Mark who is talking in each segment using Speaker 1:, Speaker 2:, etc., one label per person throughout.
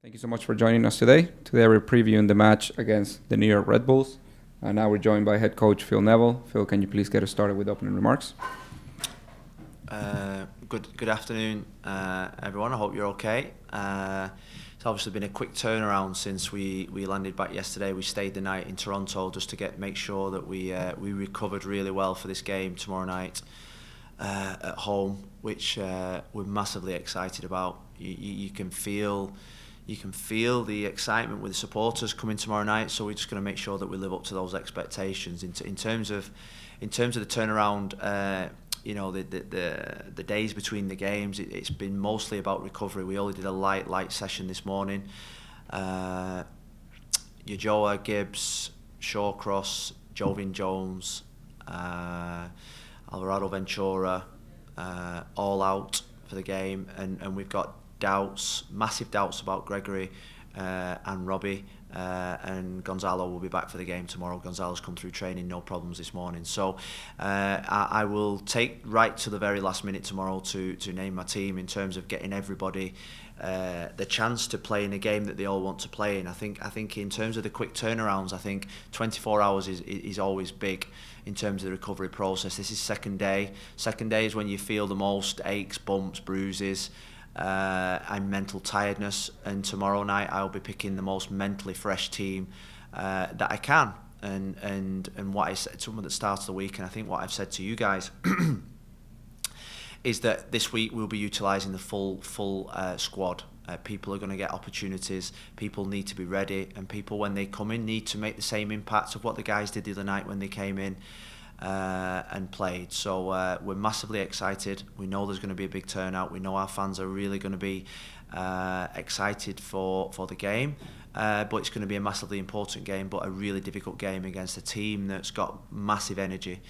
Speaker 1: Thank you so much for joining us today. Today we're previewing the match against the New York Red Bulls. Now we're joined by head coach Phil Neville. Phil, can you please get us started with opening remarks?
Speaker 2: Good afternoon, everyone. I hope you're okay. It's obviously been a quick turnaround since we landed back yesterday. We stayed the night in Toronto just to make sure that we recovered really well for this game tomorrow night at home, which we're massively excited about. You can feel the excitement with the supporters coming tomorrow night. So we're just going to make sure that we live up to those expectations. In terms of the turnaround, the days between the games, it's been mostly about recovery. We only did a light session this morning. Yajoa, Gibbs, Shawcross, Jovin Jones, Alvarado Ventura, all out for the game, and we've got massive doubts about Gregory and Robbie, and Gonzalo will be back for the game tomorrow. Gonzalo's come through training, no problems this morning. So I will take right to the very last minute tomorrow to name my team in terms of getting everybody the chance to play in a game that they all want to play in. I think in terms of the quick turnarounds, I think 24 hours is always big in terms of the recovery process. This is second day. Second day is when you feel the most aches, bumps, bruises, and mental tiredness, and tomorrow night I'll be picking the most mentally fresh team that I can, and what I said, someone that starts the week, and I think what I've said to you guys is that this week we'll be utilising the full squad. People are going to get opportunities, people need to be ready, and people when they come in need to make the same impact of what the guys did the other night when they came in and played. So we're massively excited. We know there's going to be a big turnout. We know our fans are really going to be excited for the game, but it's going to be a massively important game, but a really difficult game against a team that's got massive energy,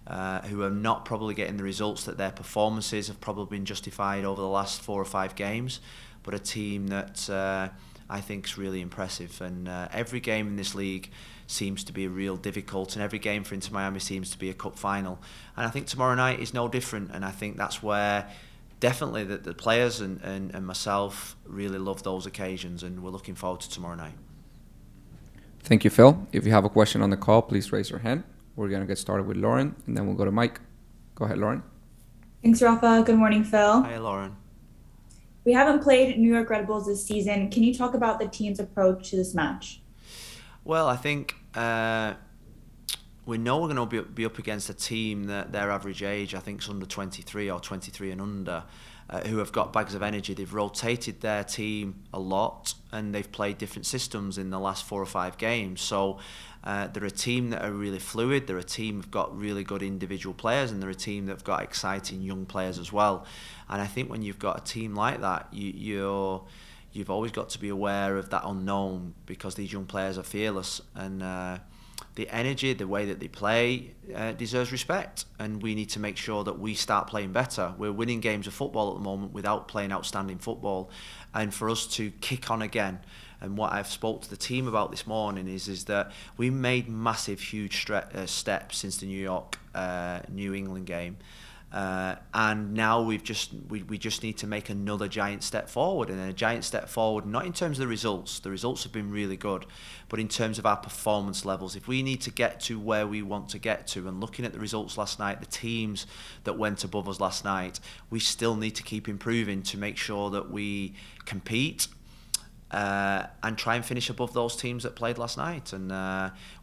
Speaker 2: who are not probably getting the results that their performances have probably been justified over the last 4 or 5 games, but a team that I think is really impressive. And every game in this league seems to be real difficult, and every game for Inter Miami seems to be a cup final, and I think tomorrow night is no different. And I think that's where definitely the players and myself really love those occasions, and we're looking forward to tomorrow night.
Speaker 1: Thank you, Phil. If you have a question on the call, please raise your hand. We're going to get started with Lauren, and then we'll go to Mike. Go ahead, Lauren.
Speaker 3: Thanks, Rafa. Good morning, Phil.
Speaker 2: Hi, Lauren.
Speaker 3: We haven't played New York Red Bulls this season. Can you talk about the team's approach to this match?
Speaker 2: Well, I think we know we're going to be up against a team that their average age, I think, is under 23 or 23 and under, who have got bags of energy. They've rotated their team a lot, and they've played different systems in the last 4 or 5 games. So they're a team that are really fluid. They're a team who've got really good individual players, and they're a team that've got exciting young players as well. And I think when you've got a team like that, you've always got to be aware of that unknown, because these young players are fearless, and the energy, the way that they play deserves respect, and we need to make sure that we start playing better. We're winning games of football at the moment without playing outstanding football, and for us to kick on again, and what I've spoke to the team about this morning is that we made massive, huge steps since the New England game. And now we just need to make another giant step forward, and then a giant step forward, not in terms of the results have been really good, but in terms of our performance levels. If we need to get to where we want to get to, and looking at the results last night, the teams that went above us last night, we still need to keep improving to make sure that we compete and try and finish above those teams that played last night. And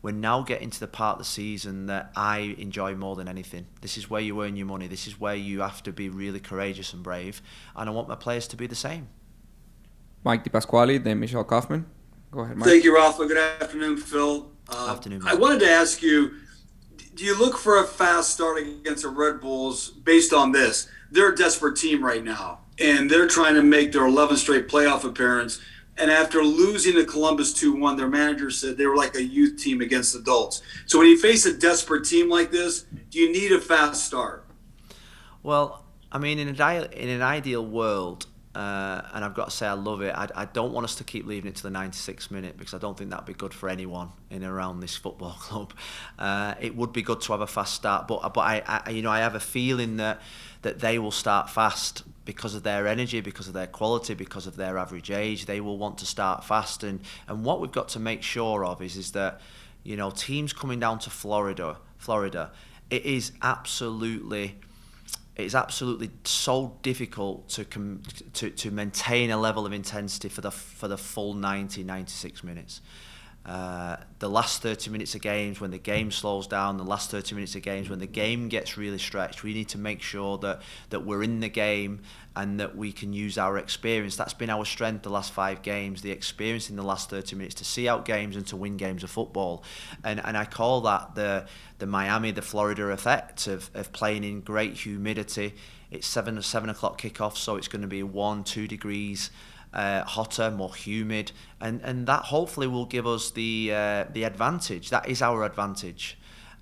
Speaker 2: we're now getting to the part of the season that I enjoy more than anything. This is where you earn your money. This is where you have to be really courageous and brave, and I want my players to be the same.
Speaker 1: Mike Di Pasquale, then Michelle Kaufman. Go ahead, Mike.
Speaker 4: Thank you, Rafa. Good afternoon, Phil.
Speaker 2: Afternoon,
Speaker 4: I wanted to ask you, do you look for a fast start against the Red Bulls based on this? They're a desperate team right now, and they're trying to make their 11th straight playoff appearance. And after losing to Columbus 2-1, their manager said they were like a youth team against adults. So when you face a desperate team like this, do you need a fast start?
Speaker 2: Well, I mean, in an ideal world, and I've got to say I love it. I don't want us to keep leaving it to the 96th minute, because I don't think that'd be good for anyone in and around this football club. It would be good to have a fast start, but I have a feeling that they will start fast because of their energy, because of their quality, because of their average age. They will want to start fast, and what we've got to make sure of is that, you know, teams coming down to Florida, it is absolutely so difficult to maintain a level of intensity for the full 96 minutes. The last 30 minutes of games, when the game slows down, the last 30 minutes of games when the game gets really stretched, we need to make sure that we're in the game and that we can use our experience. That's been our strength the last 5 games, the experience in the last 30 minutes to see out games and to win games of football. And I call that the Miami, the Florida effect of playing in great humidity. It's 7 o'clock kickoff, so it's going to be 1-2 degrees hotter, more humid, and that hopefully will give us the advantage. That is our advantage,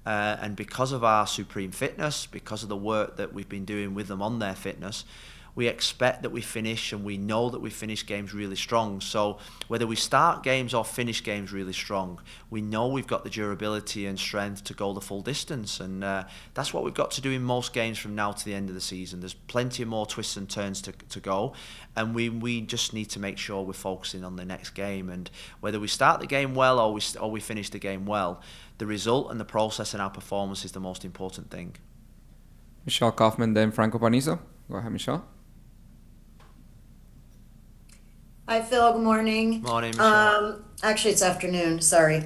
Speaker 2: and because of our supreme fitness, because of the work that we've been doing with them on their fitness, we expect that we finish, and we know that we finish games really strong. So whether we start games or finish games really strong, we know we've got the durability and strength to go the full distance, and that's what we've got to do in most games from now to the end of the season. There's plenty of more twists and turns to go, and we just need to make sure we're focusing on the next game. And whether we start the game well or we finish the game well, the result and the process and our performance is the most important thing.
Speaker 1: Michelle Kaufman, then Franco Panizo. Go ahead, Michelle.
Speaker 5: Hi, Phil. Good morning.
Speaker 2: Morning, Michelle.
Speaker 5: Actually, it's afternoon. Sorry.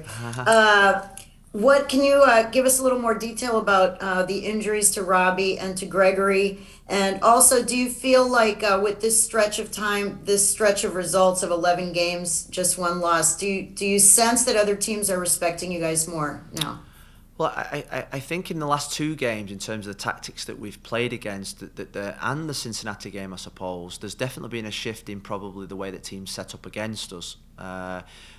Speaker 5: What can you give us a little more detail about the injuries to Robbie and to Gregory? And also, do you feel like with this stretch of time, this stretch of results of 11 games, just one loss, do you sense that other teams are respecting you guys more now?
Speaker 2: Well, I think in the last 2 games, in terms of the tactics that we've played against, and the Cincinnati game, I suppose, there's definitely been a shift in probably the way that teams set up against us,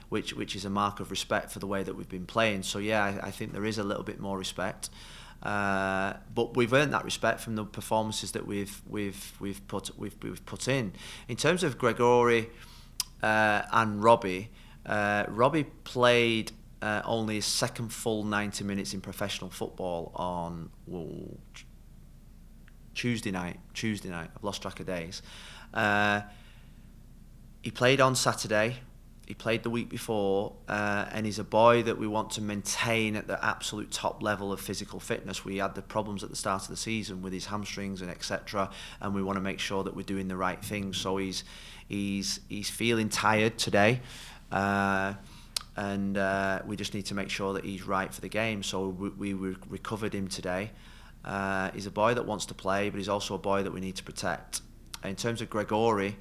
Speaker 2: which is a mark of respect for the way that we've been playing. So yeah, I think there is a little bit more respect, but we've earned that respect from the performances that we've put in. In terms of Gregory and Robbie, Robbie played only his second full 90 minutes in professional football on Tuesday night. I've lost track of days. He played on Saturday. He played the week before, and he's a boy that we want to maintain at the absolute top level of physical fitness. We had the problems at the start of the season with his hamstrings and etc., and we want to make sure that we're doing the right thing. So he's feeling tired today. And we just need to make sure that he's right for the game. So we recovered him today. He's a boy that wants to play, but he's also a boy that we need to protect. In terms of Gregory's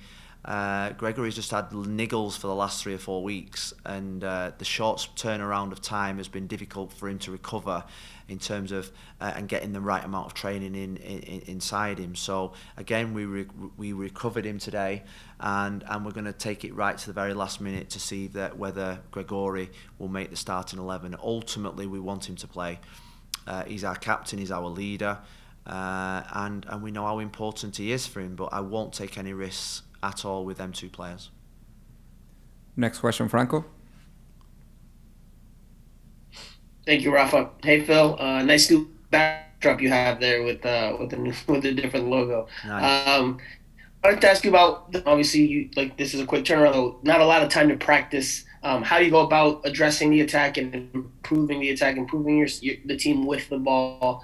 Speaker 2: just had niggles for the last 3 or 4 weeks, and the short turnaround of time has been difficult for him to recover in terms of and getting the right amount of training inside him. So again, we recovered him today, and we're going to take it right to the very last minute to see that whether Gregory will make the starting 11. Ultimately, we want him to play. He's our captain, he's our leader, and we know how important he is for him. But I won't take any risks at all with them 2 players.
Speaker 1: Next question, Franco.
Speaker 6: Thank you, Rafa. Hey, Phil. Nice new backdrop you have there with the different logo.
Speaker 2: Nice.
Speaker 6: I wanted to ask you about, obviously, this is a quick turnaround. Not a lot of time to practice. How do you go about addressing the attack and improving the attack, improving the team with the ball,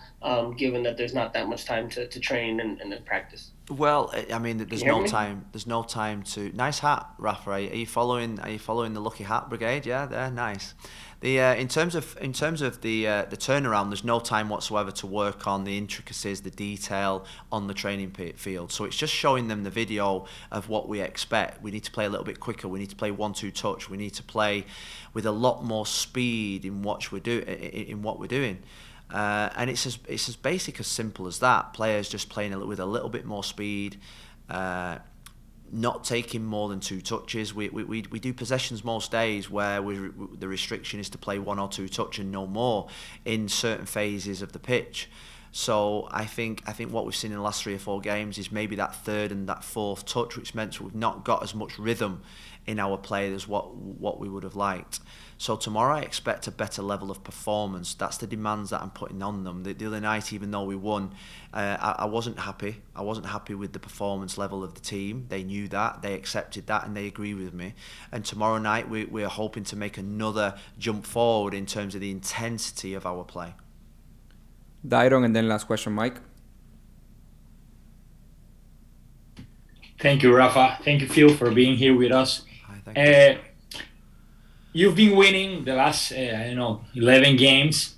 Speaker 6: given that there's not that much time to train and practice?
Speaker 2: Well, I mean, there's no time. There's no time to. Nice hat, Rafa. Are you following the Lucky Hat Brigade? Yeah, they're nice. In terms of the turnaround, there's no time whatsoever to work on the intricacies, the detail on the training field. So it's just showing them the video of what we expect. We need to play a little bit quicker. We need to play 1-2 touch. We need to play with a lot more speed in what we're doing. And it's as basic, as simple as that. Players just playing with a little bit more speed, not taking more than 2 touches. We do possessions most days where the restriction is to play 1 or 2 touch and no more in certain phases of the pitch. So I think what we've seen in the last 3 or 4 games is maybe that third and that fourth touch, which meant we've not got as much rhythm in our play as what we would have liked. So tomorrow I expect a better level of performance. That's the demands that I'm putting on them. The other night, even though we won, I wasn't happy. I wasn't happy with the performance level of the team. They knew that, they accepted that, and they agree with me. And tomorrow night we're hoping to make another jump forward in terms of the intensity of our play.
Speaker 1: Dairon, and then last question, Mike.
Speaker 7: Thank you, Rafa. Thank you, Phil, for being here with us.
Speaker 2: Hi, thank you.
Speaker 7: You've been winning the last, 11 games,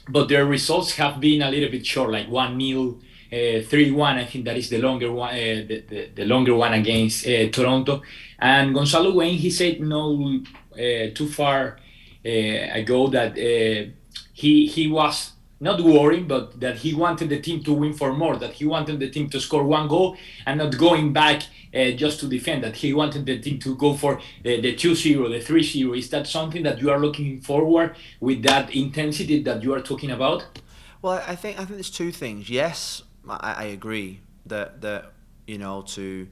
Speaker 7: but their results have been a little bit short, like 1-0, 3-1. I think that is the longer one, the longer one against Toronto. And Gonzalo Wayne, he said too far ago that he was not worrying, but that he wanted the team to win for more, that he wanted the team to score 1 goal and not going back just to defend, that he wanted the team to go for the 2-0, the 3-0. Is that something that you are looking forward with that intensity that you are talking about?
Speaker 2: Well, I think there's 2 things. Yes, I agree that to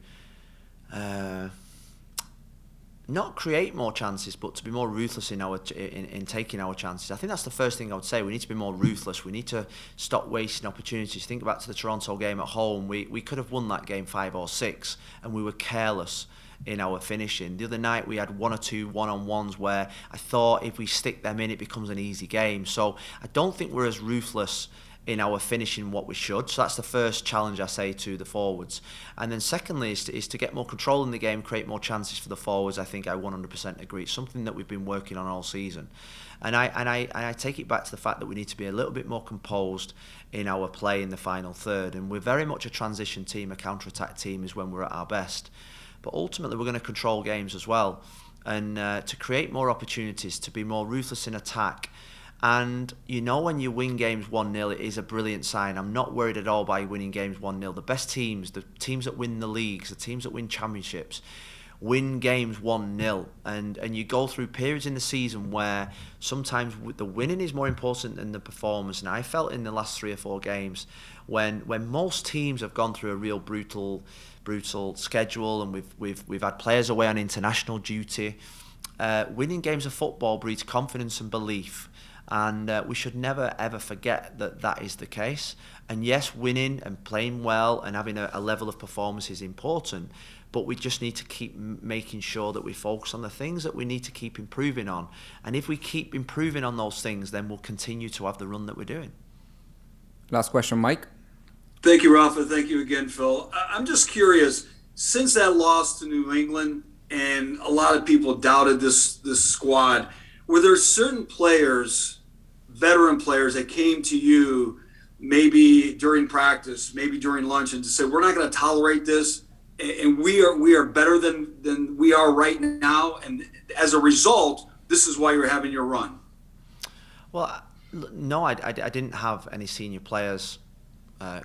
Speaker 2: not create more chances, but to be more ruthless in taking our chances. I think that's the first thing I would say. We need to be more ruthless. We need to stop wasting opportunities. Think back to the Toronto game at home. We could have won that game 5 or 6, and we were careless in our finishing. The other night we had 1 or 2 one-on-ones where I thought if we stick them in, it becomes an easy game. So I don't think we're as ruthless in our finishing what we should. So that's the first challenge I say to the forwards. And then secondly is to get more control in the game, create more chances for the forwards. I think I 100% agree. It's something that we've been working on all season. And I take it back to the fact that we need to be a little bit more composed in our play in the final third. And we're very much a transition team, a counter-attack team is when we're at our best. But ultimately we're going to control games as well. And to create more opportunities, to be more ruthless in attack. And when you win games 1-0, it is a brilliant sign. I'm not worried at all by winning games 1-0. The best teams, the teams that win the leagues, the teams that win championships, win games 1-0. And you go through periods in the season where sometimes the winning is more important than the performance. And I felt in the last 3 or 4 games when most teams have gone through a real brutal schedule, and we've had players away on international duty. Winning games of football breeds confidence and belief. And we should never, ever forget that is the case. And yes, winning and playing well and having a level of performance is important, but we just need to keep making sure that we focus on the things that we need to keep improving on. And if we keep improving on those things, then we'll continue to have the run that we're doing.
Speaker 1: Last question, Mike.
Speaker 4: Thank you, Rafa. Thank you again, Phil. I'm just curious, since that loss to New England and a lot of people doubted this squad, were there certain players, veteran players, that came to you maybe during practice, maybe during lunch, and to say, we're not going to tolerate this, and we are better than we are right now, and as a result, this is why you're having your run? Well,
Speaker 2: no, I didn't have any senior players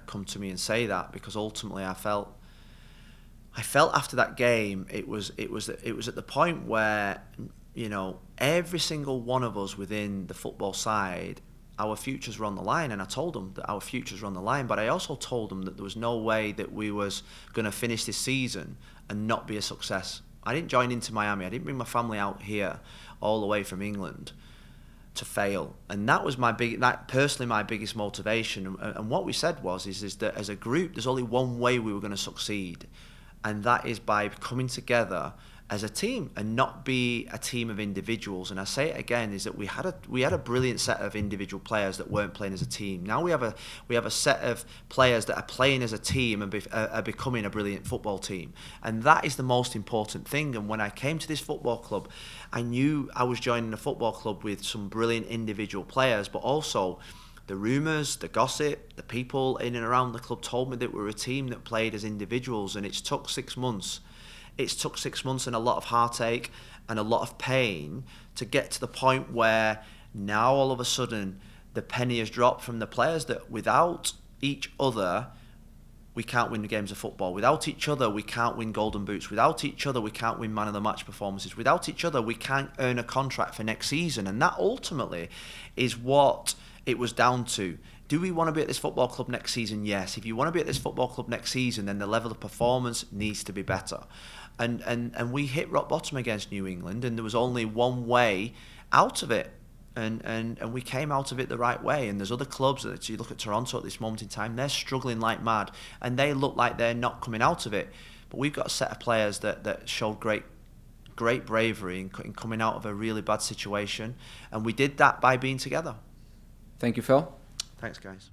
Speaker 2: come to me and say that, because ultimately I felt after that game it was at the point where every single one of us within the football side, our futures were on the line, and I told them that our futures were on the line, but I also told them that there was no way that we was going to finish this season and not be a success. I didn't join into Miami. I didn't bring my family out here all the way from England to fail, and that was personally my biggest motivation. And what we said is that as a group, there's only one way we were going to succeed, and that is by coming together as a team and not be a team of individuals. And I say it again, is that we had a brilliant set of individual players that weren't playing as a team. Now we have a set of players that are playing as a team and are becoming a brilliant football team. And that is the most important thing. And when I came to this football club, I knew I was joining a football club with some brilliant individual players, but also the rumours, the gossip, the people in and around the club told me that we were a team that played as individuals. And it took 6 months. It's took 6 months and a lot of heartache and a lot of pain to get to the point where now all of a sudden the penny has dropped from the players that without each other we can't win the games of football. Without each other we can't win golden boots. Without each other we can't win man of the match performances. Without each other we can't earn a contract for next season. And that ultimately is what it was down to. Do we want to be at this football club next season? Yes. If you want to be at this football club next season, then the level of performance needs to be better. And we hit rock bottom against New England, and there was only one way out of it. And we came out of it the right way. And there's other clubs that you look at Toronto at this moment in time, they're struggling like mad, and they look like they're not coming out of it. But we've got a set of players that showed great bravery in coming out of a really bad situation, and we did that by being together.
Speaker 1: Thank you, Phil.
Speaker 2: Thanks, guys.